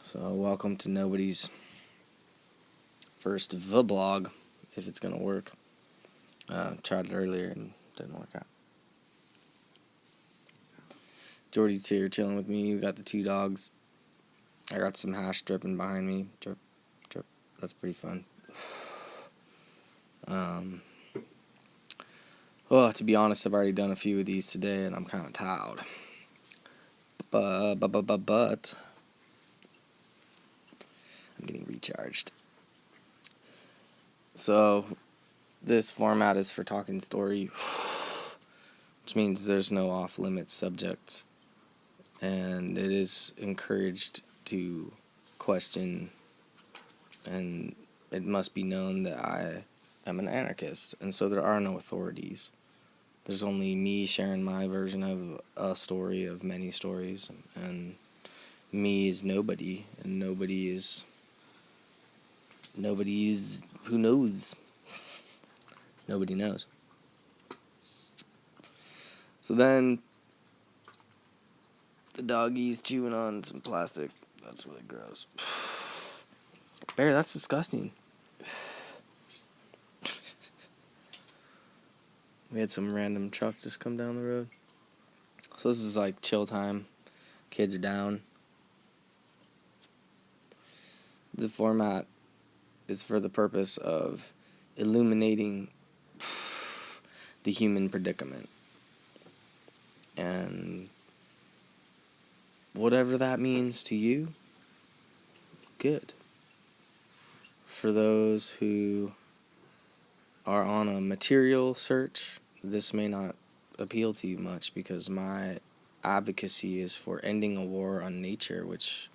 So welcome to nobody's first vlog, if it's gonna work. Tried it earlier and didn't work out. Jordy's here chilling with me. We got the two dogs. I got some hash dripping behind me. Drip, drip. That's pretty fun. Well, to be honest, I've already done a few of these today, and I'm kind of tired. But I'm getting recharged. So this format is for talking story, which means there's no off-limits subjects, and it is encouraged to question, and it must be known that I am an anarchist, and so there are no authorities. There's only me sharing my version of a story of many stories, and me is nobody, and nobody is who knows. Nobody knows. So then the doggy's chewing on some plastic. That's really gross. Bear, that's disgusting. We had some random truck just come down the road. So this is like chill time. Kids are down. The format is for the purpose of illuminating the human predicament. And whatever that means to you, good. For those who are on a material search, this may not appeal to you much, because my advocacy is for ending a war on nature, which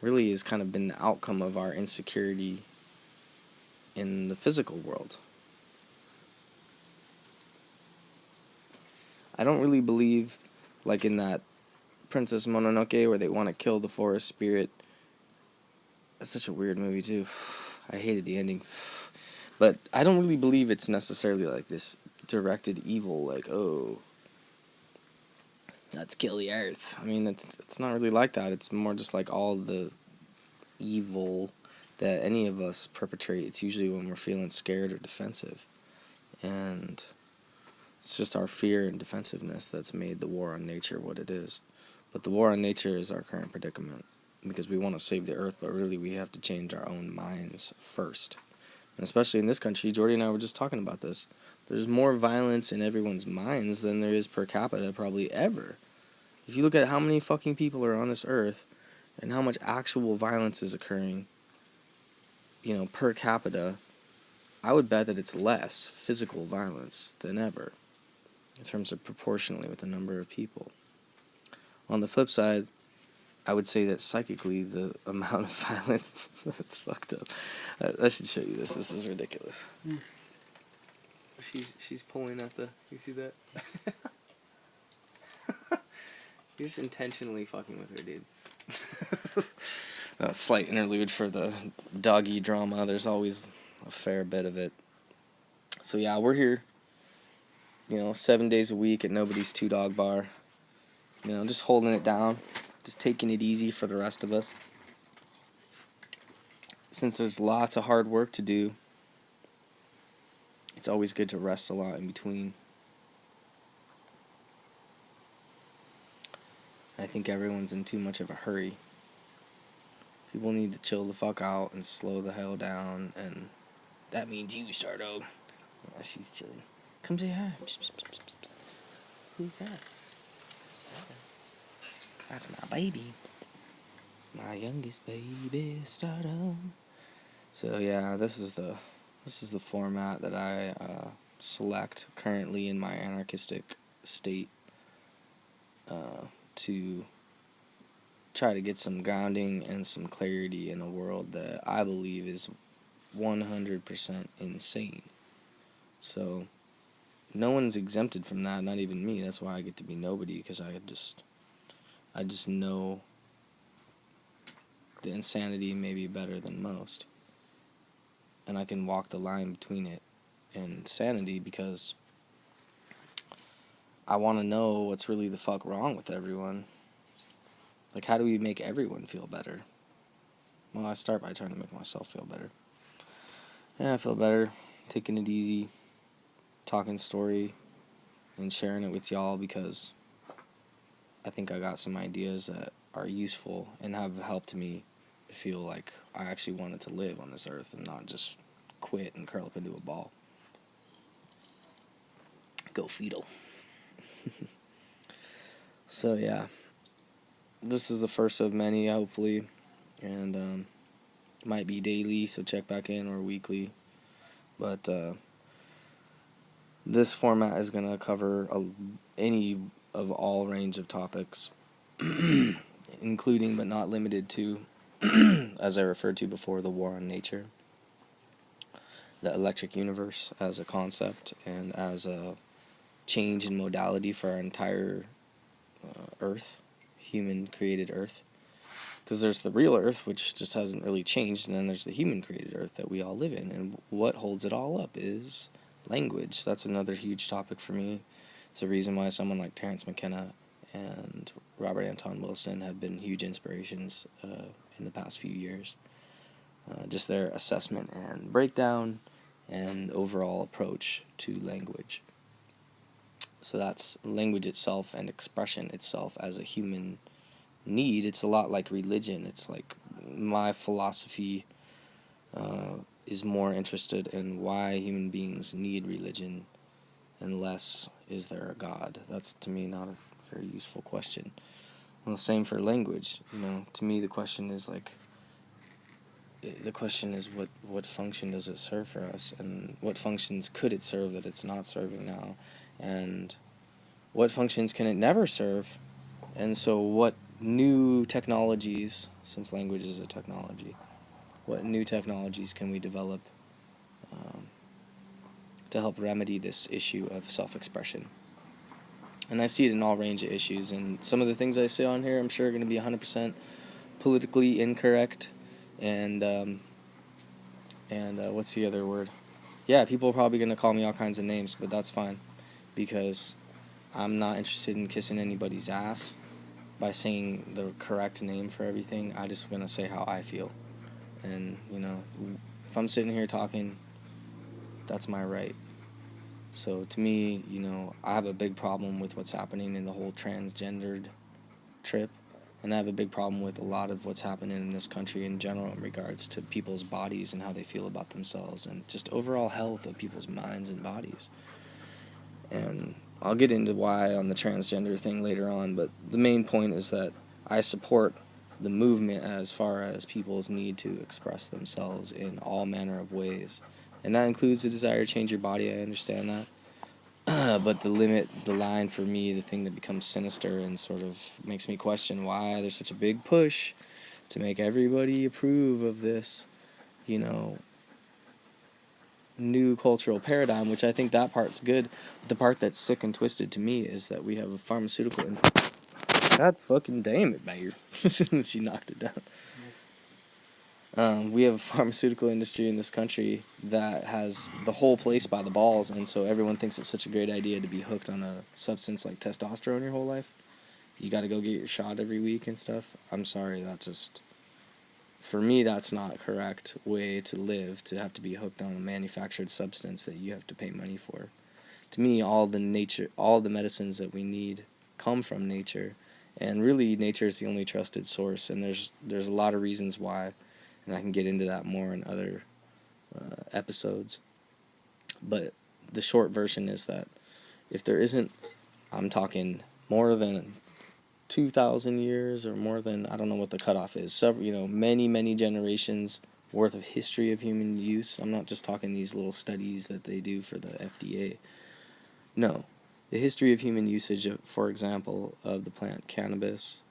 really has kind of been the outcome of our insecurity in the physical world. I don't really believe, like in that Princess Mononoke, where they want to kill the forest spirit. That's such a weird movie too. I hated the ending. But I don't really believe it's necessarily like this directed evil, like, oh, let's kill the earth. I mean, it's not really like that. It's more just like all the evil that any of us perpetrate. It's usually when we're feeling scared or defensive. And it's just our fear and defensiveness that's made the war on nature what it is. But the war on nature is our current predicament, because we want to save the earth, but really we have to change our own minds first. And especially in this country, Jordy and I were just talking about this. There's more violence in everyone's minds than there is per capita probably ever. If you look at how many fucking people are on this earth and how much actual violence is occurring, per capita, I would bet that it's less physical violence than ever, in terms of proportionally with the number of people. On the flip side, I would say that psychically the amount of violence, that's fucked up. I should show you this. This is ridiculous. She's pulling at the, you see that? You're just intentionally fucking with her, dude. A slight interlude for the doggy drama. There's always a fair bit of it. So yeah, we're here, 7 days a week at Nobody's Two Dog Bar. Just holding it down. Just taking it easy for the rest of us. Since there's lots of hard work to do, it's always good to rest a lot in between. I think everyone's in too much of a hurry. People need to chill the fuck out and slow the hell down, and that means you, Stardog. Yeah, she's chilling. Come say hi. Who's that? That's my baby. My youngest baby, Stardog. So yeah, this is the format that I select currently in my anarchistic state to try to get some grounding and some clarity in a world that I believe is 100% insane. So no one's exempted from that, not even me. That's why I get to be nobody, because I just know the insanity may be better than most. And I can walk the line between it and sanity, because I want to know what's really the fuck wrong with everyone. Like, how do we make everyone feel better? Well, I start by trying to make myself feel better. Yeah, I feel better taking it easy, talking story, and sharing it with y'all because I think I got some ideas that are useful and have helped me feel like I actually wanted to live on this earth and not just quit and curl up into a ball. Go fetal. So yeah, this is the first of many, hopefully, and might be daily, so check back in, or weekly. But this format is going to cover any of all range of topics, including but not limited to, as I referred to before, the war on nature, the electric universe as a concept, and as a change in modality for our entire Earth, human-created Earth. Because there's the real Earth, which just hasn't really changed, and then there's the human-created Earth that we all live in. And what holds it all up is language. That's another huge topic for me. It's a reason why someone like Terence McKenna and Robert Anton Wilson have been huge inspirations in the past few years. Just their assessment and breakdown and overall approach to language. So that's language itself and expression itself as a human need. It's a lot like religion. It's like my philosophy is more interested in why human beings need religion and less is there a God. That's to me not a very useful question. Well, same for language. To me the question is what function does it serve for us, and what functions could it serve that it's not serving now, and what functions can it never serve, and so what new technologies, since language is a technology, what new technologies can we develop to help remedy this issue of self-expression? And I see it in all range of issues, and some of the things I say on here I'm sure are going to be 100% politically incorrect, and what's the other word? Yeah, people are probably going to call me all kinds of names, but that's fine, because I'm not interested in kissing anybody's ass by saying the correct name for everything. I just want to say how I feel. And, if I'm sitting here talking, that's my right. So to me, I have a big problem with what's happening in the whole transgendered trip. And I have a big problem with a lot of what's happening in this country in general in regards to people's bodies and how they feel about themselves and just overall health of people's minds and bodies. And I'll get into why on the transgender thing later on, but the main point is that I support the movement as far as people's need to express themselves in all manner of ways. And that includes the desire to change your body, I understand that. But the line for me, the thing that becomes sinister and sort of makes me question why there's such a big push to make everybody approve of this, new cultural paradigm, which I think that part's good. But the part that's sick and twisted to me is that we have a pharmaceutical God fucking damn it, babe. She knocked it down. We have a pharmaceutical industry in this country that has the whole place by the balls, and so everyone thinks it's such a great idea to be hooked on a substance like testosterone your whole life. You got to go get your shot every week and stuff. I'm sorry, for me, that's not a correct way to live, to have to be hooked on a manufactured substance that you have to pay money for. To me, all the medicines that we need come from nature, and really nature is the only trusted source, and there's a lot of reasons why, and I can get into that more in other episodes. But the short version is that if there isn't, I'm talking more than 2,000 years or more than, I don't know what the cutoff is, several, many generations worth of history of human use. I'm not just talking these little studies that they do for the FDA. No, the history of human usage, for example, of the plant cannabis,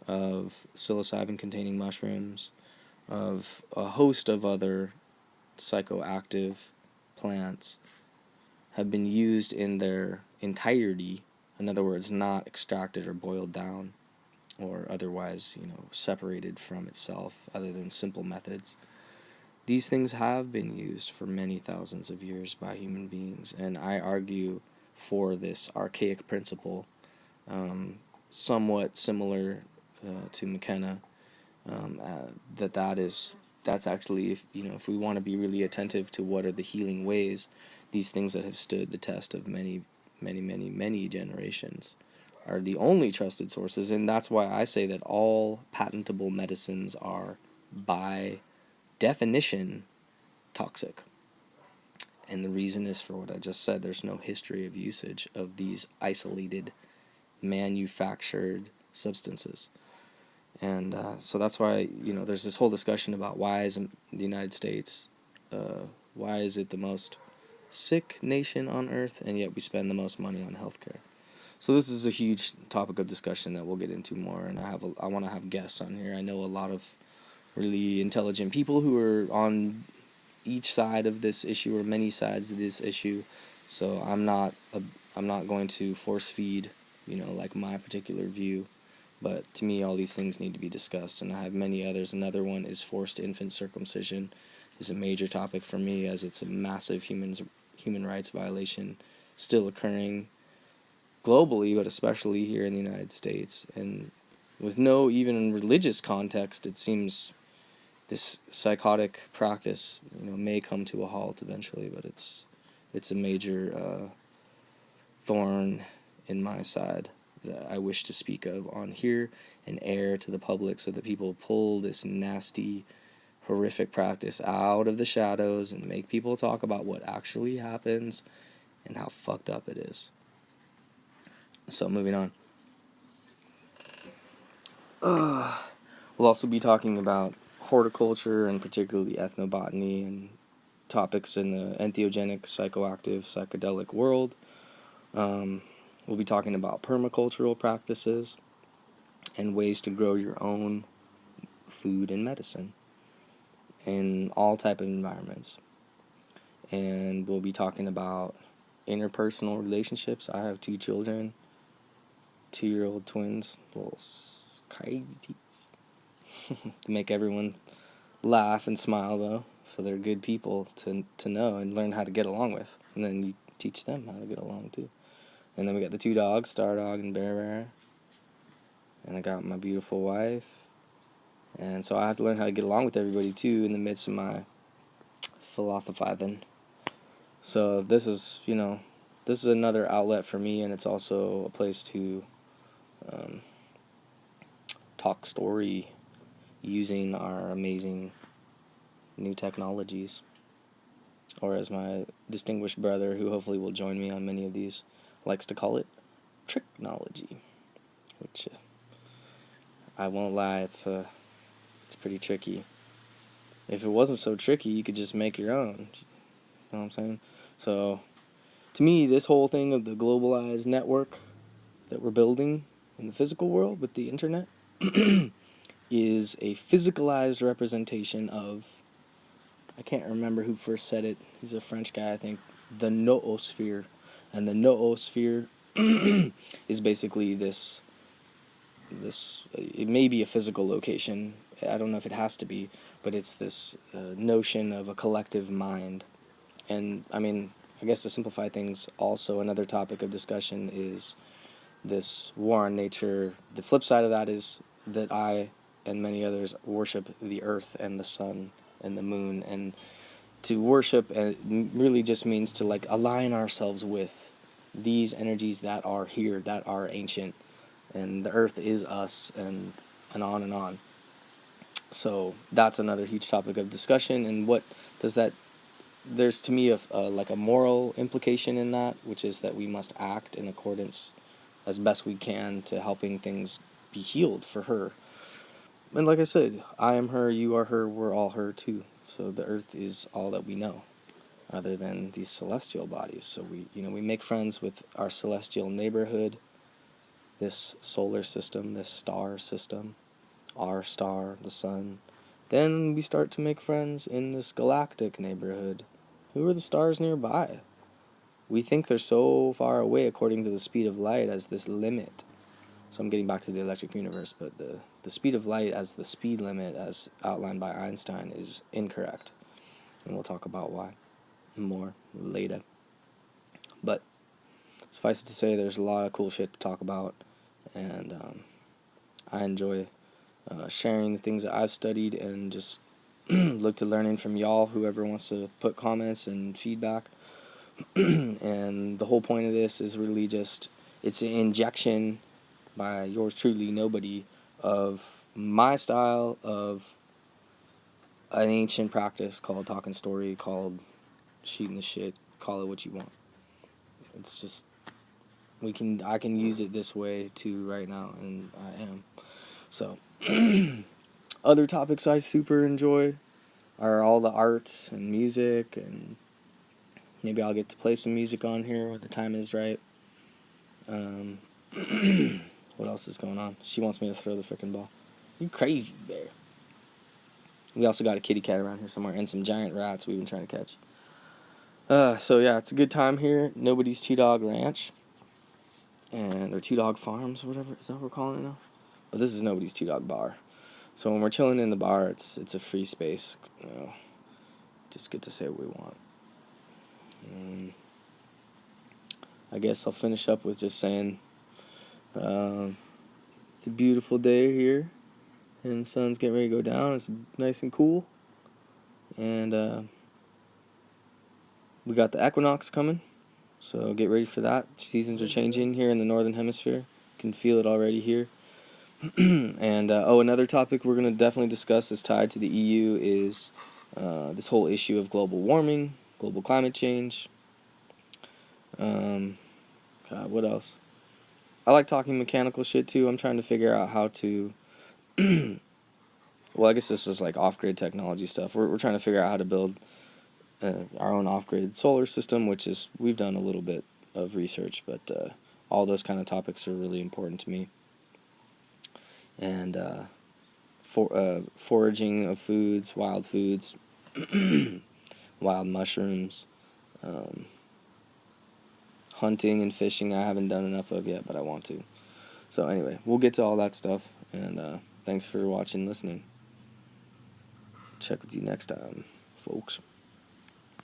of psilocybin-containing mushrooms, of a host of other psychoactive plants have been used in their entirety. In other words, not extracted or boiled down or otherwise, separated from itself other than simple methods. These things have been used for many thousands of years by human beings, and I argue for this archaic principle, somewhat similar to McKenna, That's actually, if we want to be really attentive to what are the healing ways, these things that have stood the test of many, many, many, many generations are the only trusted sources. And that's why I say that all patentable medicines are, by definition, toxic. And the reason is for what I just said. There's no history of usage of these isolated, manufactured substances. And so that's why, there's this whole discussion about why is the United States, why is it the most sick nation on earth, and yet we spend the most money on healthcare. So this is a huge topic of discussion that we'll get into more, and I want to have guests on here. I know a lot of really intelligent people who are on each side of this issue, or many sides of this issue. So I'm not going to force feed, like my particular view. But to me, all these things need to be discussed, and I have many others. Another one is forced infant circumcision, is a major topic for me, as it's a massive human rights violation still occurring globally, but especially here in the United States. And with no even religious context, it seems this psychotic practice, may come to a halt eventually. But it's a major thorn in my side that I wish to speak of on here and air to the public, so that people pull this nasty, horrific practice out of the shadows and make people talk about what actually happens and how fucked up it is. So moving on. We'll also be talking about horticulture, and particularly ethnobotany, and topics in the entheogenic, psychoactive, psychedelic world. We'll be talking about permacultural practices and ways to grow your own food and medicine in all type of environments. And we'll be talking about interpersonal relationships. I have 2 children, 2-year-old twins, little crazy to make everyone laugh and smile, though, so they're good people to know and learn how to get along with, and then you teach them how to get along too. And then we got the 2 dogs, Star Dog and Bear Bear, and I got my beautiful wife, and so I have to learn how to get along with everybody too in the midst of my philosophizing. So this is another outlet for me, and it's also a place to talk story using our amazing new technologies, or as my distinguished brother, who hopefully will join me on many of these, likes to call it, tricknology, which I won't lie, it's pretty tricky. If it wasn't so tricky, you could just make your own. You know what I'm saying? So, to me, this whole thing of the globalized network that we're building in the physical world with the internet is a physicalized representation of, I can't remember who first said it, he's a French guy, I think, the noosphere. And the noosphere is basically this, it may be a physical location, I don't know if it has to be, but it's this notion of a collective mind. And, I guess to simplify things, also another topic of discussion is this war on nature. The flip side of that is that I and many others worship the earth and the sun and the moon, and to worship really just means to align ourselves with these energies that are here, that are ancient, and the earth is us, and on and on. So that's another huge topic of discussion. And what does that, there's to me a moral implication in that, which is that we must act in accordance as best we can to helping things be healed for her. And like I said, I am her, you are her, we're all her too. So the earth is all that we know, other than these celestial bodies. So we make friends with our celestial neighborhood, this solar system, this star system, our star, the sun. Then we start to make friends in this galactic neighborhood. Who are the stars nearby? We think they're so far away according to the speed of light as this limit. So I'm getting back to the electric universe, but the speed of light as the speed limit as outlined by Einstein is incorrect. And we'll talk about why more later. But suffice it to say, there's a lot of cool shit to talk about, and I enjoy sharing the things that I've studied, and just look to learning from y'all, whoever wants to put comments and feedback. And the whole point of this is really just, it's an injection by yours truly, nobody, of my style of an ancient practice called talking story, called shooting the shit, call it what you want. It's just, I can use it this way too right now, and I am. So other topics I super enjoy are all the arts and music, and maybe I'll get to play some music on here when the time is right. What else is going on? She wants me to throw the frickin' ball. You crazy, bear. We also got a kitty cat around here somewhere, and some giant rats we've been trying to catch. So yeah, it's a good time here. Nobody's Two Dog Ranch, or Two Dog Farms, or whatever. Is that what we're calling it now? But this is Nobody's Two Dog Bar. So when we're chilling in the bar, it's a free space. Just get to say what we want. I guess I'll finish up with just saying, it's a beautiful day here, and the sun's getting ready to go down. It's nice and cool, and we got the equinox coming, so get ready for that. Seasons are changing here in the northern hemisphere. Can feel it already here. And another topic we're going to definitely discuss that's tied to the EU is this whole issue of global warming, global climate change. God, what else? I like talking mechanical shit too. I'm trying to figure out how to. Well, I guess this is like off-grid technology stuff. We're trying to figure out how to build our own off-grid solar system, which is, we've done a little bit of research, but all those kind of topics are really important to me. And foraging of foods, wild foods, wild mushrooms, hunting and fishing I haven't done enough of yet, but I want to. So anyway, we'll get to all that stuff, and thanks for watching, listening. Check with you next time, folks.